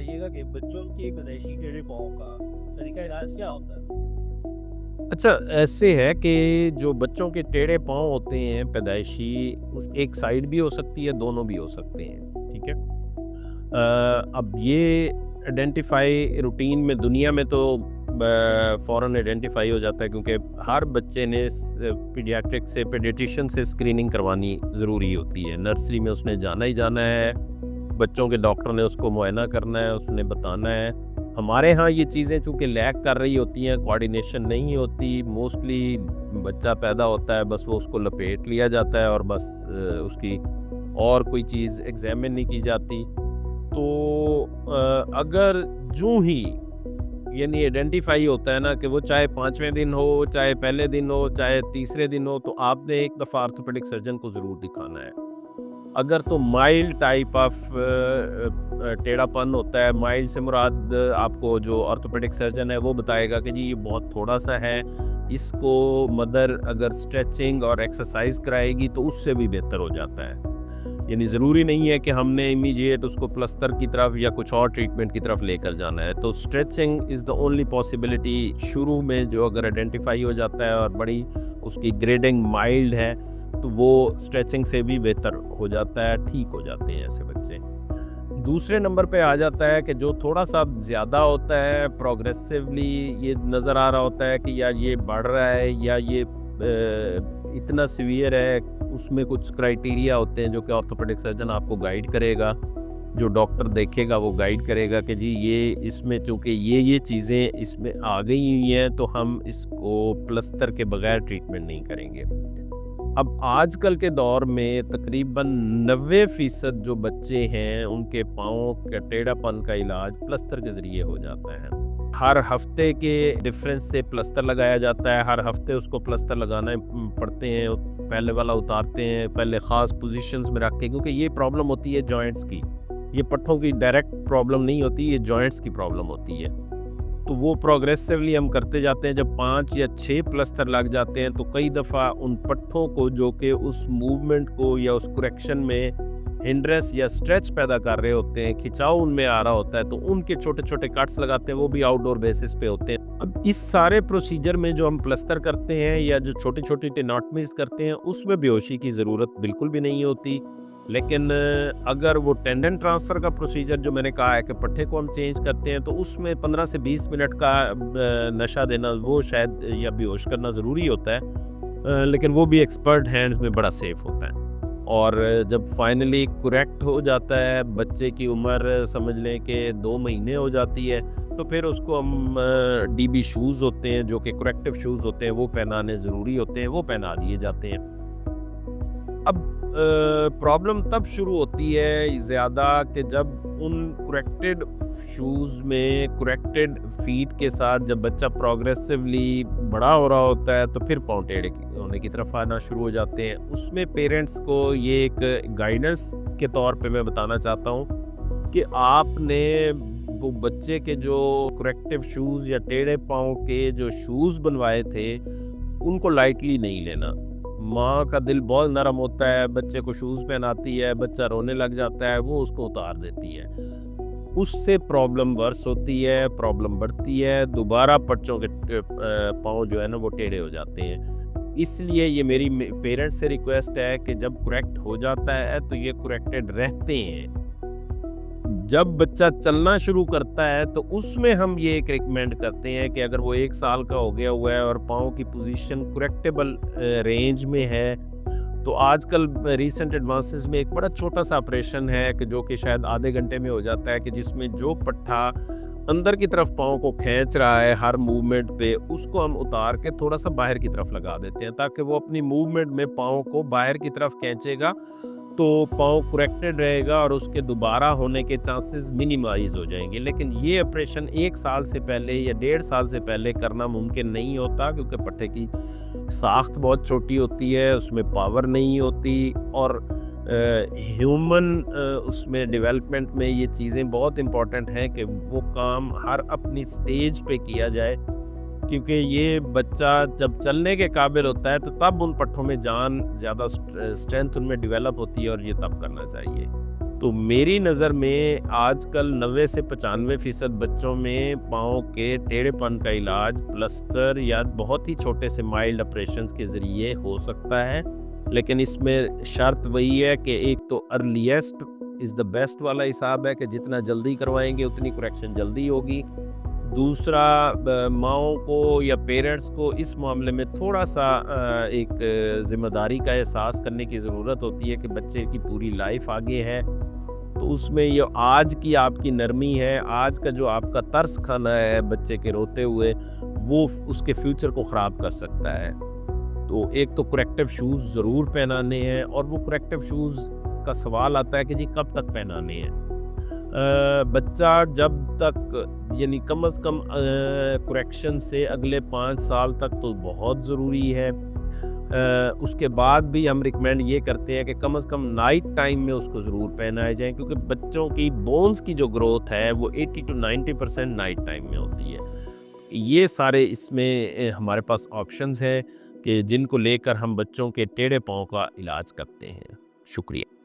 बताइएगा कि बच्चों के पैदाइशी टेढ़े पाँव का तरीका इलाज क्या होता है? अच्छा, ऐसे है कि जो बच्चों के टेढ़े पाँव होते हैं पैदाइशी, उस एक साइड भी हो सकती है, दोनों भी हो सकते हैं, ठीक है? अब ये आइडेंटिफ़ाई रूटीन में दुनिया में तो फ़ौरन आइडेंटिफ़ाई हो जाता है, क्योंकि हर बच्चे ने पीडियाट्रिक से पीडियाट्रिशियन से स्क्रीनिंग करवानी ज़रूरी होती है। नर्सरी में उसने जाना ही जाना है, बच्चों के डॉक्टर ने उसको मुआयना करना है, उसने बताना है। हमारे यहाँ ये चीज़ें चूँकि लैक कर रही होती हैं, कोऑर्डिनेशन नहीं होती, मोस्टली बच्चा पैदा होता है, बस वो उसको लपेट लिया जाता है और बस उसकी और कोई चीज़ एग्ज़ामिन नहीं की जाती। तो अगर जूँ ही यानी आइडेंटिफ़ाई होता है ना कि वो चाहे 5वें दिन हो, चाहे पहले दिन हो, चाहे तीसरे दिन हो, तो आपने एक दफ़ा ऑर्थोपेडिक सर्जन को ज़रूर दिखाना है। अगर तो माइल्ड टाइप ऑफ टेढ़ापन होता है, माइल्ड से मुराद आपको जो ऑर्थोपेडिक सर्जन है वो बताएगा कि जी ये बहुत थोड़ा-सा है, इसको मदर अगर स्ट्रेचिंग और एक्सरसाइज़ कराएगी तो उससे भी बेहतर हो जाता है। यानी ज़रूरी नहीं है कि हमने इमीडिएट उसको प्लास्टर की तरफ या कुछ और ट्रीटमेंट की तरफ लेकर जाना है। तो stretching is the only possibility शुरू में, जो अगर आइडेंटिफ़ाई हो जाता है और बड़ी उसकी ग्रेडिंग माइल्ड है, तो वो स्ट्रेचिंग से भी बेहतर हो जाता है, ठीक हो जाते हैं ऐसे बच्चे। दूसरे नंबर पे आ जाता है कि जो थोड़ा-सा ज़्यादा होता है, प्रोग्रेसिवली ये नज़र आ रहा होता है कि यार ये बढ़ रहा है या ये इतना सीवियर है, उसमें कुछ क्राइटेरिया होते हैं जो कि ऑर्थोपेडिक सर्जन आपको गाइड करेगा। जो डॉक्टर देखेगा वो गाइड करेगा कि जी ये इसमें चूँकि ये चीज़ें इसमें आ गई हुई हैं, तो हम इसको प्लास्टर के बगैर ट्रीटमेंट नहीं करेंगे। अब आजकल के दौर में तकरीबन 90% जो बच्चे हैं उनके पाँव के टेढ़ापन का इलाज प्लास्टर के ज़रिए हो जाता है। हर हफ्ते के डिफरेंस से प्लास्टर लगाया जाता है, हर हफ्ते उसको प्लास्टर लगाने पड़ते हैं, पहले वाला उतारते हैं, पहले ख़ास पोजीशंस में रख के, क्योंकि ये प्रॉब्लम होती है जॉइंट्स की। ये पट्ठों की डायरेक्ट प्रॉब्लम नहीं होती, ये जॉइंट्स की प्रॉब्लम होती है। तो वो प्रोग्रेसिवली हम करते जाते हैं। जब 5 या 6 प्लस्तर लग जाते हैं तो कई दफ़ा उन पट्ठों को जो कि उस मूवमेंट को या उस करेक्शन में हिंड्रेंस या स्ट्रेच पैदा कर रहे होते हैं, खिंचाव उनमें आ रहा होता है, तो उनके छोटे-छोटे कट्स लगाते हैं, वो भी आउटडोर बेसिस पे होते हैं। अब इस सारे प्रोसीजर में जो हम प्लस्तर करते हैं या जो छोटी-छोटी टेनॉटमीज़ करते हैं, उसमें बेहोशी की ज़रूरत बिल्कुल भी नहीं होती। लेकिन अगर वो टेंडन ट्रांसफ़र का प्रोसीजर जो मैंने कहा है कि पट्ठे को हम चेंज करते हैं, तो उसमें 15 से 20 मिनट का नशा देना वो शायद या बेहोश करना ज़रूरी होता है। लेकिन वो भी एक्सपर्ट हैंड्स में बड़ा सेफ़ होता है। और जब फाइनली करेक्ट हो जाता है, बच्चे की उम्र समझ लें कि 2 महीने हो जाती है, तो फिर उसको हम डीबी शूज़ होते हैं जो कि करेक्टिव शूज़ होते हैं, वो पहनाने ज़रूरी होते हैं, वो पहना दिए जाते हैं। अब प्रॉब्लम तब शुरू होती है ज़्यादा कि जब उन करेक्टेड शूज़ में करेक्टेड फीट के साथ जब बच्चा प्रोग्रेसिवली बड़ा हो रहा होता है, तो फिर पाँव टेढ़े होने की तरफ आना शुरू हो जाते हैं। उसमें पेरेंट्स को ये एक गाइडेंस के तौर पे मैं बताना चाहता हूँ कि आपने वो बच्चे के जो करेक्टिव शूज़ या टेढ़े पाँव के जो शूज़ बनवाए थे, उनको लाइटली नहीं लेना। माँ का दिल बहुत नरम होता है, बच्चे को शूज़ पहनाती है, बच्चा रोने लग जाता है, वो उसको उतार देती है। उससे प्रॉब्लम वर्स होती है, प्रॉब्लम बढ़ती है, दोबारा बच्चों के पाँव जो है ना वो टेढ़े हो जाते हैं। इसलिए ये मेरी पेरेंट्स से रिक्वेस्ट है कि जब करेक्ट हो जाता है तो ये करेक्टेड रहते हैं। जब बच्चा चलना शुरू करता है तो उसमें हम ये एक रिकमेंड करते हैं कि अगर वो 1 साल का हो गया हुआ है और पाँव की पोजीशन करेक्टेबल रेंज में है, तो आजकल रीसेंट एडवांसेस में एक बड़ा छोटा-सा ऑपरेशन है कि जो कि शायद आधे घंटे में हो जाता है, कि जिसमें जो पट्ठा अंदर की तरफ पाँव को खींच रहा है हर मूवमेंट पे, उसको हम उतार के थोड़ा-सा बाहर की तरफ लगा देते हैं, ताकि वो अपनी मूवमेंट में पाँव को बाहर की तरफ खींचेगा, तो पाँव करेक्टेड रहेगा और उसके दोबारा होने के चांसेस मिनिमाइज़ हो जाएँगे। लेकिन ये ऑपरेशन 1 साल से पहले या 1.5 साल से पहले करना मुमकिन नहीं होता, क्योंकि पट्ठे की साख्त बहुत छोटी होती है, उसमें पावर नहीं होती, और ह्यूमन उसमें डेवलपमेंट में ये चीज़ें बहुत इम्पोर्टेंट हैं कि वो काम हर अपनी स्टेज पे किया जाए, क्योंकि ये बच्चा जब चलने के काबिल होता है तो तब उन पट्ठों में जान ज़्यादा स्ट्रेंथ उनमें डेवलप होती है, और ये तब करना चाहिए। तो मेरी नज़र में आजकल 90 से 95% बच्चों में पाँव के टेढ़ेपन का इलाज प्लास्टर या बहुत ही छोटे से माइल्ड ऑपरेशंस के ज़रिए हो सकता है। लेकिन इसमें शर्त वही है कि एक तो अर्लीएस्ट इज़ द बेस्ट वाला हिसाब है कि जितना जल्दी करवाएंगे उतनी करेक्शन जल्दी होगी। दूसरा, माँओं को या पेरेंट्स को इस मामले में थोड़ा-सा एक ज़िम्मेदारी का एहसास करने की ज़रूरत होती है कि बच्चे की पूरी लाइफ आगे है। तो उसमें ये आज की आपकी नरमी है, आज का जो आपका तरस खाना है बच्चे के रोते हुए, वो उसके फ्यूचर को ख़राब कर सकता है। तो एक तो करेक्टिव शूज़ ज़रूर पहनाने हैं, और वो करेक्टिव शूज़ का सवाल आता है कि जी कब तक पहनाने हैं। बच्चा जब तक यानी कम से कम करेक्शन से अगले 5 साल तक तो बहुत ज़रूरी है। उसके बाद भी हम रिकमेंड ये करते हैं कि कम से कम नाइट टाइम में उसको ज़रूर पहनाए जाएँ, क्योंकि बच्चों की बोन्स की जो ग्रोथ है वो 80 to 90% नाइट टाइम में होती है। ये सारे इसमें हमारे पास ऑप्शंस हैं कि जिनको लेकर हम बच्चों के टेढ़े पाँव का इलाज करते हैं। शुक्रिया।